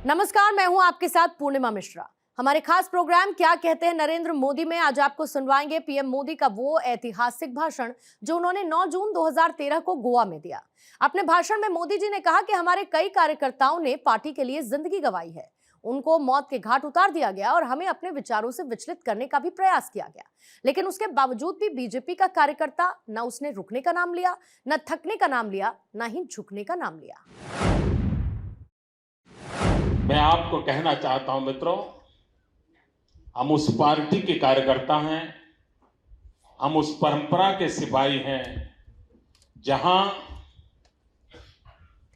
नमस्कार, मैं हूं आपके साथ पूर्णिमा मिश्रा। हमारे खास प्रोग्राम क्या कहते हैं नरेंद्र मोदी में आज आपको सुनवाएंगे पीएम मोदी का वो ऐतिहासिक भाषण जो उन्होंने 9 जून 2013 को गोवा में दिया। अपने भाषण में मोदी जी ने कहा कि हमारे कई कार्यकर्ताओं ने पार्टी के लिए जिंदगी गंवाई है, उनको मौत के घाट उतार दिया गया और हमें अपने विचारों से विचलित करने का भी प्रयास किया गया। लेकिन उसके बावजूद भी बीजेपी का कार्यकर्ता न उसने रुकने का नाम लिया, न थकने का नाम लिया, न ही झुकने का नाम लिया। मैं आपको कहना चाहता हूं मित्रों, हम उस पार्टी के कार्यकर्ता हैं, हम उस परंपरा के सिपाही हैं जहां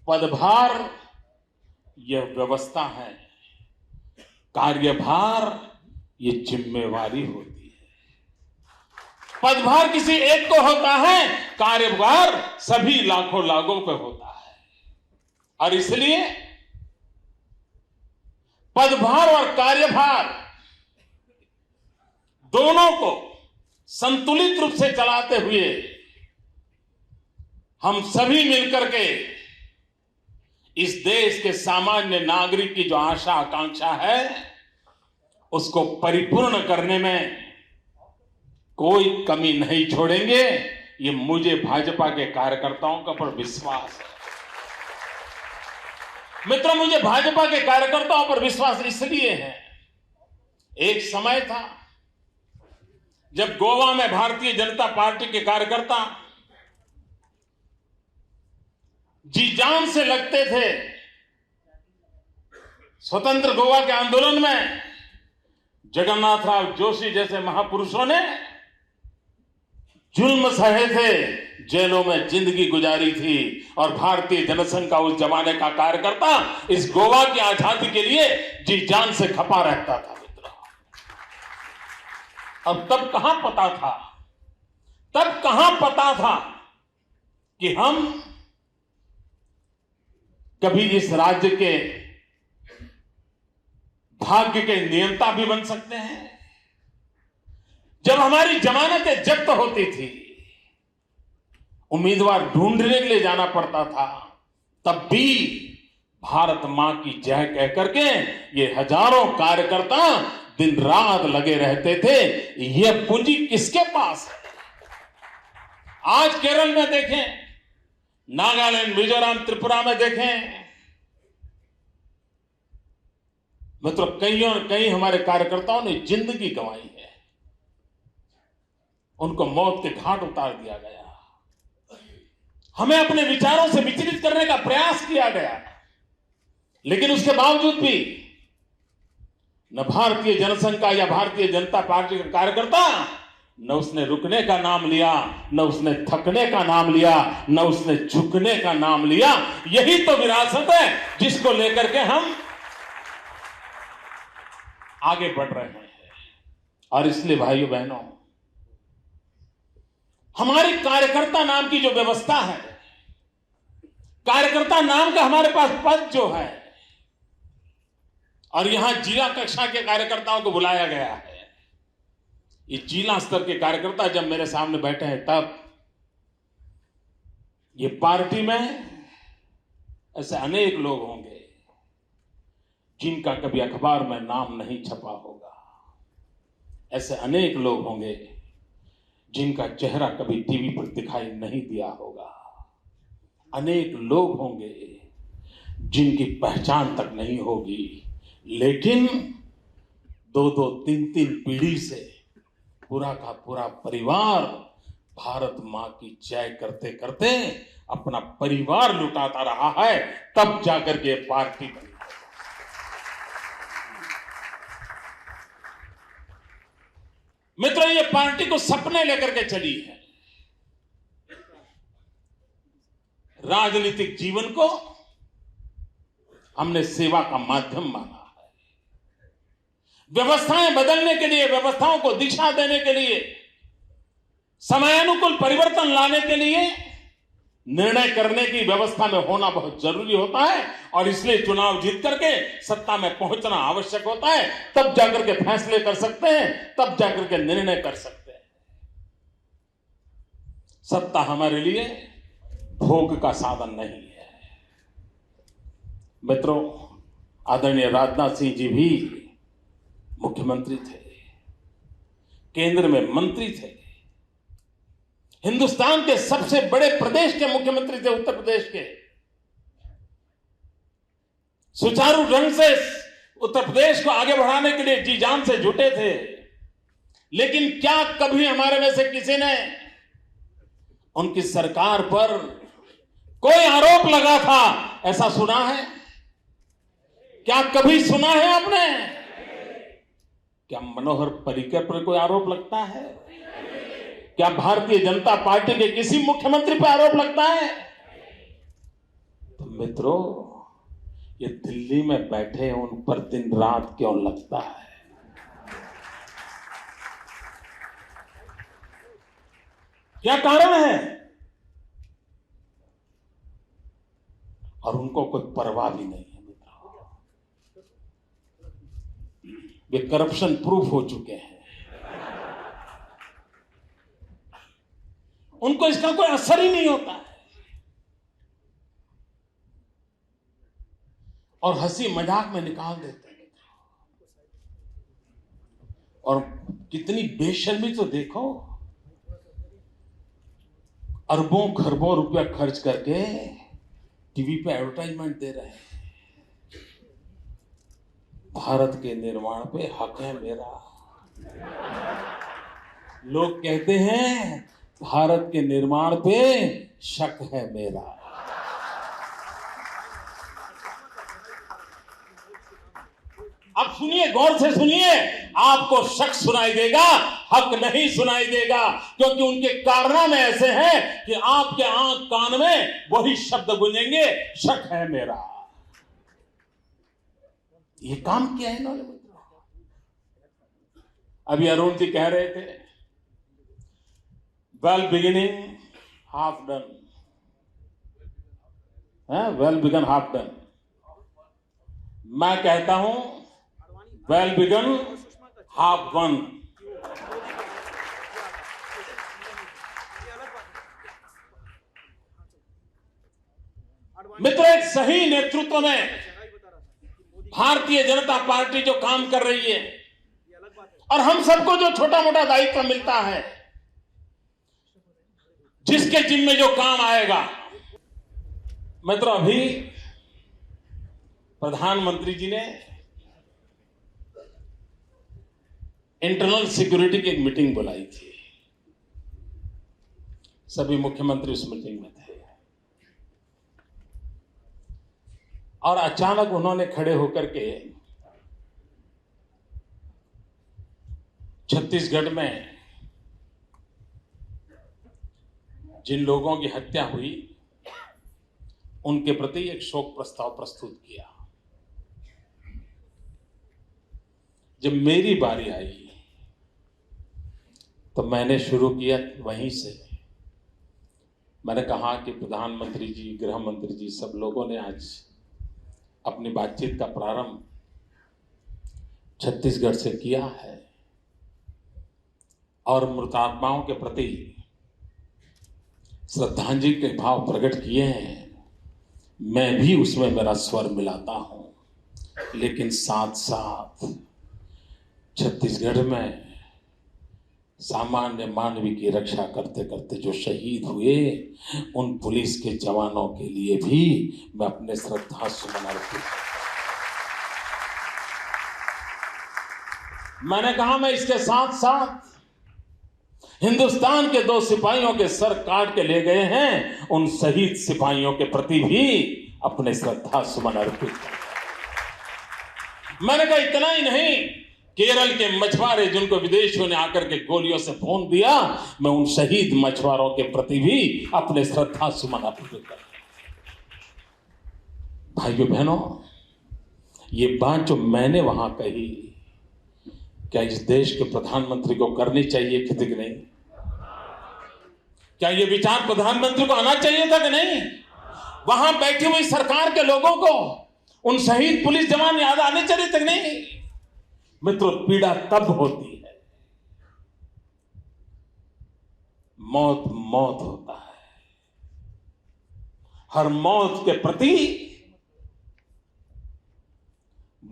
पदभार यह व्यवस्था है, कार्यभार ये जिम्मेवारी होती है। पदभार किसी एक को होता है, कार्यभार सभी लाखों लोगों पे होता है। और इसलिए पदभार और कार्यभार दोनों को संतुलित रूप से चलाते हुए हम सभी मिलकर के इस देश के सामान्य नागरिक की जो आशा आकांक्षा है उसको परिपूर्ण करने में कोई कमी नहीं छोड़ेंगे। ये मुझे भाजपा के कार्यकर्ताओं का पर विश्वास है। मित्रों, मुझे भाजपा के कार्यकर्ताओं पर विश्वास इसलिए है, एक समय था जब गोवा में भारतीय जनता पार्टी के कार्यकर्ता जी जान से लगते थे। स्वतंत्र गोवा के आंदोलन में जगन्नाथराव जोशी जैसे महापुरुषों ने जुल्म सहे थे, जेलों में जिंदगी गुजारी थी और भारतीय जनसंघ का उस जमाने का कार्यकर्ता इस गोवा की आजादी के लिए जी जान से खपा रहता था। मित्रों, अब तब कहां पता था कि हम कभी इस राज्य के भाग्य के नियंता भी बन सकते हैं। जब हमारी जमानतें जब्त होती थी, उम्मीदवार ढूंढने के लिए जाना पड़ता था, तब भी भारत मां की जय कह करके ये हजारों कार्यकर्ता दिन रात लगे रहते थे। यह पूंजी किसके पास है? आज केरल में देखें, नागालैंड, मिजोरम, त्रिपुरा में देखें, मतलब कई हमारे कार्यकर्ताओं ने जिंदगी गंवाई है, उनको मौत के घाट उतार दिया गया, हमें अपने विचारों से विचलित करने का प्रयास किया गया। लेकिन उसके बावजूद भी न भारतीय जनसंघ का या भारतीय जनता पार्टी का कार्यकर्ता न उसने रुकने का नाम लिया, न उसने थकने का नाम लिया, न उसने झुकने का नाम लिया। यही तो विरासत है जिसको लेकर के हम आगे बढ़ रहे हैं। और इसलिए भाइयों बहनों, हमारी कार्यकर्ता नाम की जो व्यवस्था है, कार्यकर्ता नाम का हमारे पास पद जो है, और यहां जिला कक्षा के कार्यकर्ताओं को बुलाया गया है। ये जिला स्तर के कार्यकर्ता जब मेरे सामने बैठे हैं, तब ये पार्टी में ऐसे अनेक लोग होंगे जिनका कभी अखबार में नाम नहीं छपा होगा, ऐसे अनेक लोग होंगे जिनका चेहरा कभी टीवी पर दिखाई नहीं दिया होगा, अनेक लोग होंगे जिनकी पहचान तक नहीं होगी, लेकिन 2-2, 3-3 पीढ़ी से पूरा का पूरा परिवार भारत मां की जय करते करते अपना परिवार लुटाता रहा है, तब जाकर के पार्टी बनी। मित्रों, ये पार्टी को सपने लेकर के चली है। राजनीतिक जीवन को हमने सेवा का माध्यम माना है। व्यवस्थाएं बदलने के लिए, व्यवस्थाओं को दिशा देने के लिए, समयानुकूल परिवर्तन लाने के लिए निर्णय करने की व्यवस्था में होना बहुत जरूरी होता है। और इसलिए चुनाव जीत करके सत्ता में पहुंचना आवश्यक होता है। तब जाकर के फैसले कर सकते हैं, तब जाकर के निर्णय कर सकते हैं। सत्ता हमारे लिए भोग का साधन नहीं है। मित्रों, आदरणीय राजनाथ सिंह जी भी मुख्यमंत्री थे, केंद्र में मंत्री थे, हिंदुस्तान के सबसे बड़े प्रदेश के मुख्यमंत्री थे, उत्तर प्रदेश के। सुचारू ढंग से उत्तर प्रदेश को आगे बढ़ाने के लिए जी जान से जुटे थे। लेकिन क्या कभी हमारे में से किसी ने उनकी सरकार पर कोई आरोप लगा था ऐसा सुना है? क्या कभी सुना है आपने? क्या मनोहर पर्रिकर पर कोई आरोप लगता है? क्या भारतीय जनता पार्टी के किसी मुख्यमंत्री पर आरोप लगता है? तो मित्रों, ये दिल्ली में बैठे उन पर दिन रात क्यों लगता है? क्या कारण है? और उनको कोई परवाह भी नहीं है मित्रों। वे करप्शन प्रूफ हो चुके हैं। उनको इसका कोई असर ही नहीं होता है। और हंसी मजाक में निकाल देते हैं। और कितनी बेशर्मी तो देखो, अरबों खरबों रुपया खर्च करके टीवी पे एडवर्टाइजमेंट दे रहे हैं। भारत के निर्माण पे हक है मेरा। लोग कहते हैं भारत के निर्माण पे शक है मेरा। अब सुनिए, गौर से सुनिए, आपको शक सुनाई देगा, हक नहीं सुनाई देगा, क्योंकि उनके कारनामे ऐसे हैं कि आपके आंख कान में वही शब्द गूंजेंगे, शक है मेरा। ये काम किया है इन्होंने। अभी अरुण जी कह रहे थे, well beginning half done, well begin half done. मैं कहता हूं वेल बिगन हाफ वन। मित्रों, एक सही नेतृत्व में भारतीय जनता पार्टी जो काम कर रही है, और हम सबको जो छोटा मोटा दायित्व मिलता है, जिसके जिम्मे जो काम आएगा। मित्रों, अभी प्रधानमंत्री जी ने इंटरनल सिक्योरिटी की एक मीटिंग बुलाई थी। सभी मुख्यमंत्री उस मीटिंग में थे। और अचानक उन्होंने खड़े होकर के छत्तीसगढ़ में जिन लोगों की हत्या हुई उनके प्रति एक शोक प्रस्ताव प्रस्तुत किया। जब मेरी बारी आई तो मैंने शुरू किया वहीं से। मैंने कहा कि प्रधानमंत्री जी, गृह मंत्री जी, सब लोगों ने आज अपनी बातचीत का प्रारंभ छत्तीसगढ़ से किया है और मृतात्माओं के प्रति श्रद्धांजलि के भाव प्रकट किए हैं। मैं भी उसमें मेरा स्वर मिलाता हूं, लेकिन साथ साथ छत्तीसगढ़ में सामान्य मानवीय की रक्षा करते करते जो शहीद हुए, उन पुलिस के जवानों के लिए भी मैं अपने श्रद्धा सुमन अर्पित। मैंने कहा मैं इसके साथ साथ हिंदुस्तान के 2 सिपाहियों के सर काट के ले गए हैं, उन शहीद सिपाहियों के प्रति भी अपने श्रद्धा सुमन अर्पित। मैंने कहा इतना ही नहीं, केरल के मछुआरे जिनको विदेशियों ने आकर के गोलियों से भून दिया, मैं उन शहीद मछुआरों के प्रति भी अपने श्रद्धा सुमन अर्पित करता हूं। भाइयों बहनों, ये बात जो मैंने वहां कही, क्या इस देश के प्रधानमंत्री को करनी चाहिए थी कि नहीं? क्या ये विचार प्रधानमंत्री को आना चाहिए था कि नहीं? वहां बैठी हुई सरकार के लोगों को उन शहीद पुलिस जवान याद आने चाहिए थे कि नहीं? मित्रों, पीड़ा तब होती है, मौत मौत होता है। हर मौत के प्रति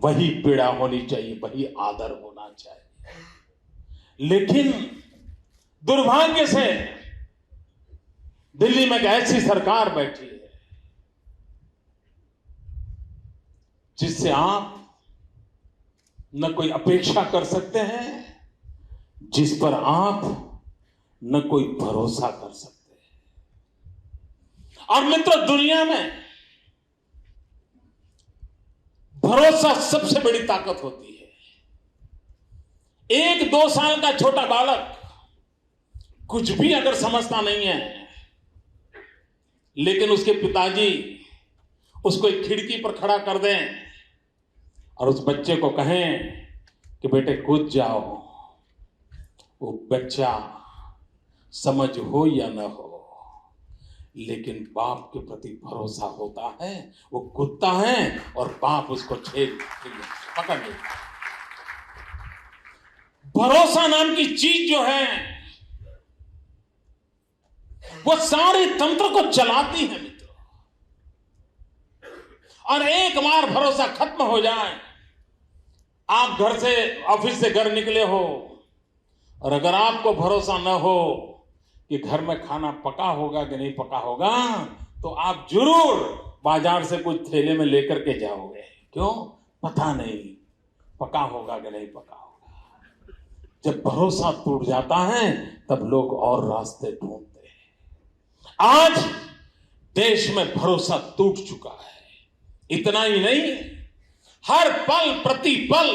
वही पीड़ा होनी चाहिए, वही आदर होना चाहिए। लेकिन दुर्भाग्य से दिल्ली में एक ऐसी सरकार बैठी है जिससे आप न कोई अपेक्षा कर सकते हैं, जिस पर आप न कोई भरोसा कर सकते हैं। और मित्रों, दुनिया में भरोसा सबसे बड़ी ताकत होती है। 1-2 साल का छोटा बालक कुछ भी अगर समझता नहीं है, लेकिन उसके पिताजी उसको एक खिड़की पर खड़ा कर दें और उस बच्चे को कहें कि बेटे कूद जाओ, वो बच्चा समझ हो या न हो, लेकिन बाप के प्रति भरोसा होता है, वो कूदता है और बाप उसको पकड़ लेता है। भरोसा नाम की चीज जो है वो सारे तंत्र को चलाती है मित्रों। और एक बार भरोसा खत्म हो जाए, आप घर से ऑफिस से घर निकले हो और अगर आपको भरोसा न हो कि घर में खाना पका होगा कि नहीं पका होगा, तो आप जरूर बाजार से कुछ थैले में लेकर के जाओगे। क्यों? पता नहीं पका होगा कि नहीं पका होगा। जब भरोसा टूट जाता है तब लोग और रास्ते ढूंढते हैं। आज देश में भरोसा टूट चुका है। इतना ही नहीं, हर पल प्रति पल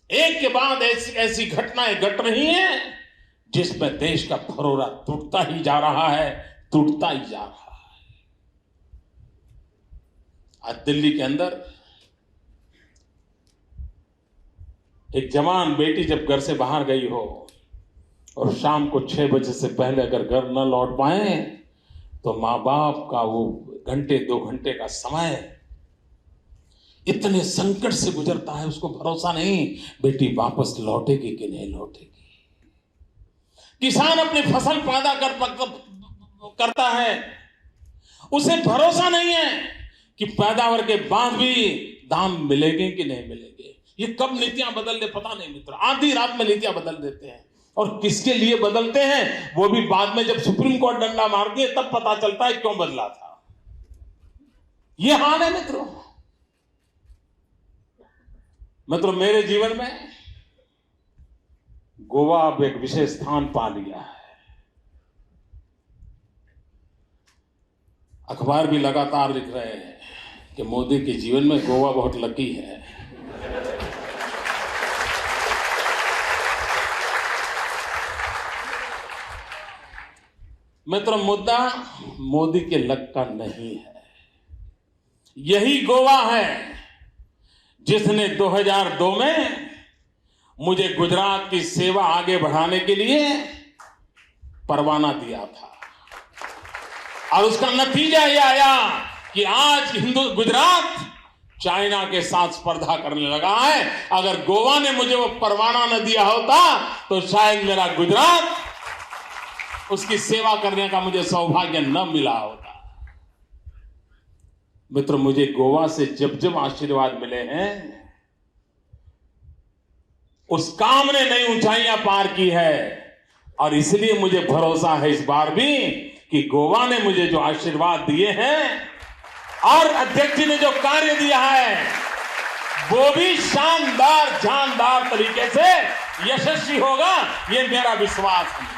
एक के बाद ऐसी घटनाएं घट रही हैं जिसमें देश का भरोसा टूटता ही जा रहा है, टूटता ही जा रहा है। आज दिल्ली के अंदर एक जवान बेटी जब घर से बाहर गई हो और शाम को 6 बजे से पहले अगर घर न लौट पाए तो मां बाप का वो 1-2 घंटे का समय इतने संकट से गुजरता है, उसको भरोसा नहीं बेटी वापस लौटेगी कि नहीं लौटेगी। किसान अपनी फसल पैदा करता है, उसे भरोसा नहीं है कि पैदावार के बाद भी दाम मिलेंगे कि नहीं मिलेंगे। ये कब नीतियां बदल दे पता नहीं मित्र, आधी रात में नीतियां बदल देते हैं। और किसके लिए बदलते हैं वो भी बाद में जब सुप्रीम कोर्ट डंडा मारती है तब पता चलता है क्यों बदला था। ये हाल है मित्रों। मेरे जीवन में गोवा अब एक विशेष स्थान पा लिया है। अखबार भी लगातार लिख रहे हैं कि मोदी के जीवन में गोवा बहुत लकी है। मित्रों, मुद्दा मोदी के लक का नहीं है। यही गोवा है जिसने 2002 में मुझे गुजरात की सेवा आगे बढ़ाने के लिए परवाना दिया था। और उसका नतीजा यह आया कि आज गुजरात चाइना के साथ स्पर्धा करने लगा है। अगर गोवा ने मुझे वो परवाना न दिया होता तो शायद मेरा गुजरात उसकी सेवा करने का मुझे सौभाग्य न मिला होता। मित्र, मुझे गोवा से जब जब आशीर्वाद मिले हैं उस काम ने नई ऊंचाइयां पार की है। और इसलिए मुझे भरोसा है इस बार भी कि गोवा ने मुझे जो आशीर्वाद दिए हैं और अध्यक्ष जी ने जो कार्य दिया है वो भी शानदार जानदार तरीके से यशस्वी होगा, ये मेरा विश्वास है।